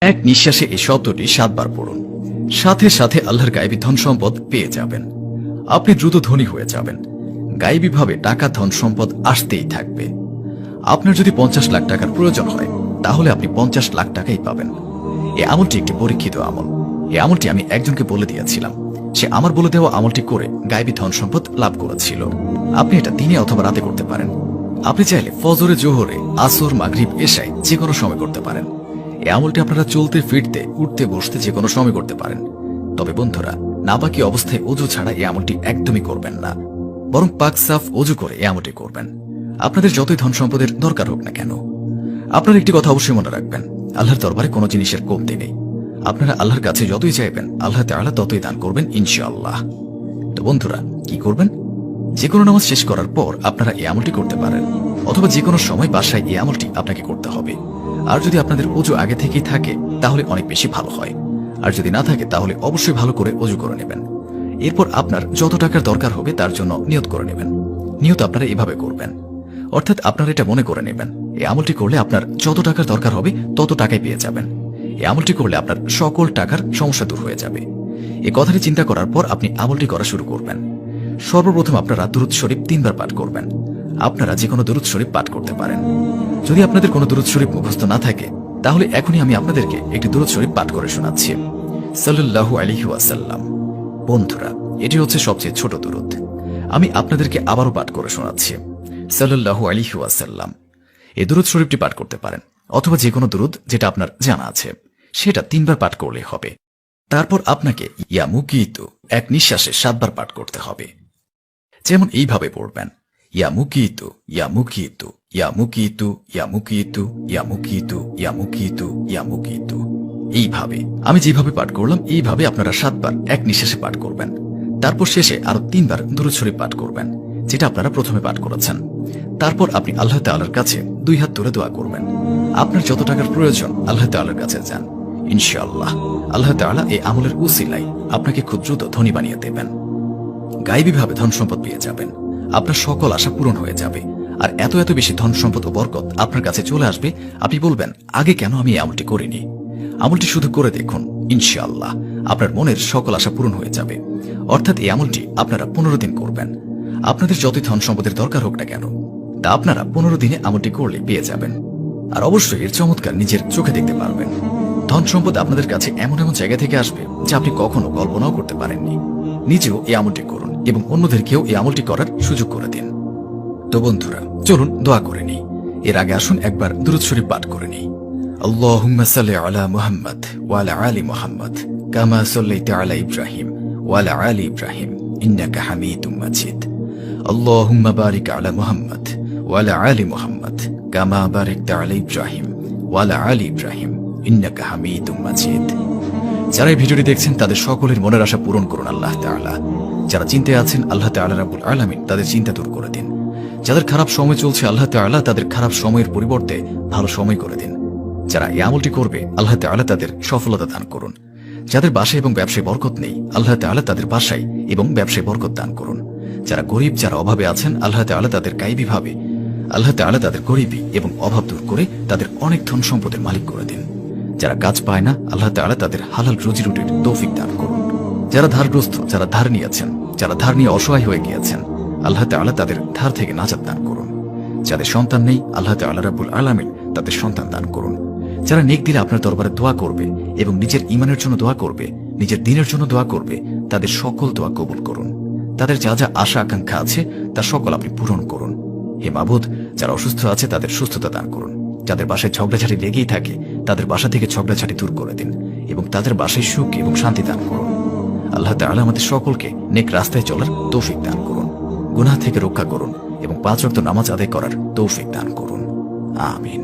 এক নিঃশ্বাসে এই শব্দটি 7 বার পড়ুন। সাথে সাথে আল্লাহর গায়েবী ধন সম্পদ পেয়ে যাবেন। আপনি দ্রুত ধনী হয়ে যাবেন। গায়েবীভাবে টাকা ধন সম্পদ আসতেই থাকবে। আপনার যদি 50 লাখ টাকার প্রয়োজন হয় তাহলে আপনি 50 লাখ টাকাই পাবেন। এই আমলটি একটি পরীক্ষিত আমল। এই আমলটি আমি একজনকে বলে দিয়েছিলাম, সে আমার বলে দেওয়া আমলটি করে গায়েবী ধন সম্পদ লাভ করেছিল। আপনি এটা দিনে অথবা রাতে করতে পারেন। আপনি চাইলে ফজরে, জোহরে, আসর, মাগরিব, এশায় যে কোনো সময় করতে পারেন। এই আমলটি আপনারা চলতে ফিরতে, উঠতে বসতে যে কোনো সময় করতে পারেন। তবে বন্ধুরা, নাপাকি অবস্থায় অজু ছাড়া এই আমলটি একদমই করবেন না, বরং পাক সাফ অজু করে এই আমলটি করবেন। আপনাদের যতই ধন সম্পদের দরকার হোক না কেন, আপনার একটি কথা অবশ্যই মনে রাখবেন, আল্লাহর দরবারে কোনো জিনিসের কমতি নেই। আপনারা আল্লাহর কাছে যতই চাইবেন আল্লাহ তাআলা ততই দান করবেন ইনশাআল্লাহ। তো বন্ধুরা, কি করবেন? যে কোনো নামাজ শেষ করার পর আপনারা এই আমলটি করতে পারেন, অথবা যে কোনো সময় বাসায় এই আমলটি আপনাকে করতে হবে। আর যদি আপনাদের অজু আগে থেকেই থাকে তাহলে অনেক বেশি ভালো হয়। আর যদি না থাকে তাহলে অবশ্যই ভালো করে অজু করে নেবেন। এরপর আপনার যত টাকার দরকার হবে তার জন্য নিয়ত করে নেবেন। নিয়ত আপনারা এভাবে করবেন, অর্থাৎ আপনারা এটা মনে করে নেবেন, এই আমলটি করলে আপনার যত টাকার দরকার হবে তত টাকাই পেয়ে যাবেন। এই আমলটি করলে আপনার সকল টাকার সমস্যা দূর হয়ে যাবে। এই কথাটি চিন্তা করার পর আপনি আমলটি করা শুরু করবেন। সর্বপ্রথম আপনারা দুরূদ শরীফ 3 বার পাঠ করবেন। আপনারা যে কোনো দুরূদ শরীফ পাঠ করতে পারেন। যদি আপনাদের কোনো দুরূদ শরীফ মুখস্থ না থাকে তাহলে এখনই আমি আপনাদেরকে একটি দুরূদ শরীফ পাঠ করে শোনাচ্ছি। সাল্লাল্লাহু আলাইহি ওয়াসাল্লাম। বন্ধুরা, এটি হচ্ছে সবচেয়ে ছোট দুরূদ। আমি আপনাদেরকে আবারও পাঠ করে শোনাচ্ছি। সাল্লাল্লাহু আলাইহি ওয়াসাল্লাম। এই দুরূদ শরীফটি পাঠ করতে পারেন, অথবা যে কোনো দুরূদ যেটা আপনার জানা আছে সেটা 3 বার পাঠ করলেই হবে। তারপর আপনাকে ইয়া মুকিতু এক নিঃশ্বাসে 7 বার পাঠ করতে হবে। যেমন এইভাবে পড়বেন, ইয়া মুকিতু, ইয়া মুকিতু, ইয়া মুকিতু, ইয়া মুকিতু, ইয়া মুকিতু, ইয়া মুকিতু, ইয়া মুকিতু। এইভাবে আমি যেভাবে পাঠ করলাম এইভাবে আপনারা 7 বার এক নিঃশ্বাসে পাঠ করবেন। তারপর শেষে আরো 3 বার দুরূদ শরীফ পাঠ করবেন, যেটা আপনারা প্রথমে পাঠ করেছেন। তারপর আপনি আল্লাহ তাআলার কাছে 2 হাত তুলে দোয়া করবেন। আপনার যত টাকার প্রয়োজন আল্লাহ তাআলার কাছে যান। ইনশাআল্লাহ আল্লাহ তাআলা এই আমলের উসিলায় আপনাকে খুব দ্রুত ধনী বানিয়ে দেবেন। গায়েবীভাবে ধন সম্পদ পেয়ে যাবেন। আপনার সকল আশা পূরণ হয়ে যাবে। আর এত এত বেশি ধন সম্পদ ও বরকত আপনার কাছে চলে আসবে, আপনি বলবেন, আগে কেন আমি এই আমলটি করিনি? আমলটি শুধু করে দেখুন, ইনশাআল্লাহ আপনার মনের সকল আশা পূরণ হয়ে যাবে। অর্থাৎ এই আমলটি আপনারা 15 দিন করবেন। আপনাদের যতই ধন সম্পদের দরকার হোক না কেন তা আপনারা 15 দিনে আমলটি করলে পেয়ে যাবেন। আর অবশ্যই এর চমৎকার নিজের চোখে দেখতে পারবেন। ধন সম্পদ আপনাদের কাছে এমন এমন জায়গা থেকে আসবে যা আপনি কখনো কল্পনাও করতে পারেননি। নিজেও এই আমলটি করুন এবং অন্যদেরকেও এই আমলটি করার সুযোগ করে দিন। তো বন্ধুরা, চলুন দোয়া করে নিই। এর আগে আসুন একবার দুরূদ শরীফ পাঠ করে নিই। আল্লাহুম্মা সাল্লি আলা মুহাম্মাদ ওয়া আলা আলি মুহাম্মাদ কামা সাল্লাইতা আলা ইব্রাহিম ওয়া আলা আলি ইব্রাহিম ইন্নাকা হামিদুম মাজিদ। আল্লাহুম্মা বারিক আলা মুহাম্মাদ ওয়া আলা আলি মুহাম্মাদ কামা বারাকতা আলা ইব্রাহিম ওয়া আলা আলি ইব্রাহিম ইন্নাকা হামিদুম মাজিদ। যারা এই ভিডিওটি দেখছেন তাদের সকলের মনের আশা পূরণ করুন আল্লাহ তাআলা। যারা চিন্তায় আছেন আল্লাহ তাআলা রাব্বুল আলামিন তাদের চিন্তা দূর করে দিন। যাদের খারাপ সময় চলছে আল্লাহ তাআলা তাদের খারাপ সময়ের পরিবর্তে ভালো সময় করে দিন। যারা এই আমলটি করবে আল্লাহ তাআলা তাদের সফলতা দান করুন। যাদের বাসায় এবং ব্যবসায় বরকত নেই আল্লাহ তাআলা তাদের বাসায় এবং ব্যবসায় বরকত দান করুন। যারা গরিব, যারা অভাবে আছেন আল্লাহ তাআলা তাদের গায়েবীভাবে আল্লাহ তাআলা তাদের গরিবী এবং অভাব দূর করে তাদের অনেক ধন সম্পদের মালিক করে দিন। যারা কাজ পায় না আল্লাহ তাআলা তাদের হালাল রুজি রুটির তৌফিক দান করুন। যারা ধারগ্রস্ত, যারা ধার নিয়েছেন, যারা ধার নিয়ে অসহায় হয়ে গিয়েছেন আল্লাহ তাআলা তাদের ধার থেকে নাজাত দান করুন। যাদের সন্তান নেই আল্লাহ তাআলা রাব্বুল আলামিন তাদের সন্তান দান করুন। যারা নেক দিলে আপনার দরবারে দোয়া করবে এবং নিজের ঈমানের জন্য দোয়া করবে, নিজের দ্বীনের জন্য দোয়া করবে, তাদের সকল দোয়া কবুল করুন। তাদের যা যা আশা আকাঙ্ক্ষা আছে তা সকল আপনি পূরণ করুন। হে মাবুদ, যারা অসুস্থ আছে তাদের সুস্থতা দান করুন। যাদের বাসায় ঝগড়াঝাটি লেগেই থাকে তাদের বাসা থেকে ঝগড়াঝাটি দূর করে দিন এবং তাদের বাসায় সুখ এবং শান্তি দান করুন। আল্লাহ তাআলা আমাদের সকলকে নেক রাস্তায় চলার তৌফিক দান করুন, গুনাহ থেকে রক্ষা করুন এবং 5 ওয়াক্ত নামাজ আদায় করার তৌফিক দান করুন। আমিন।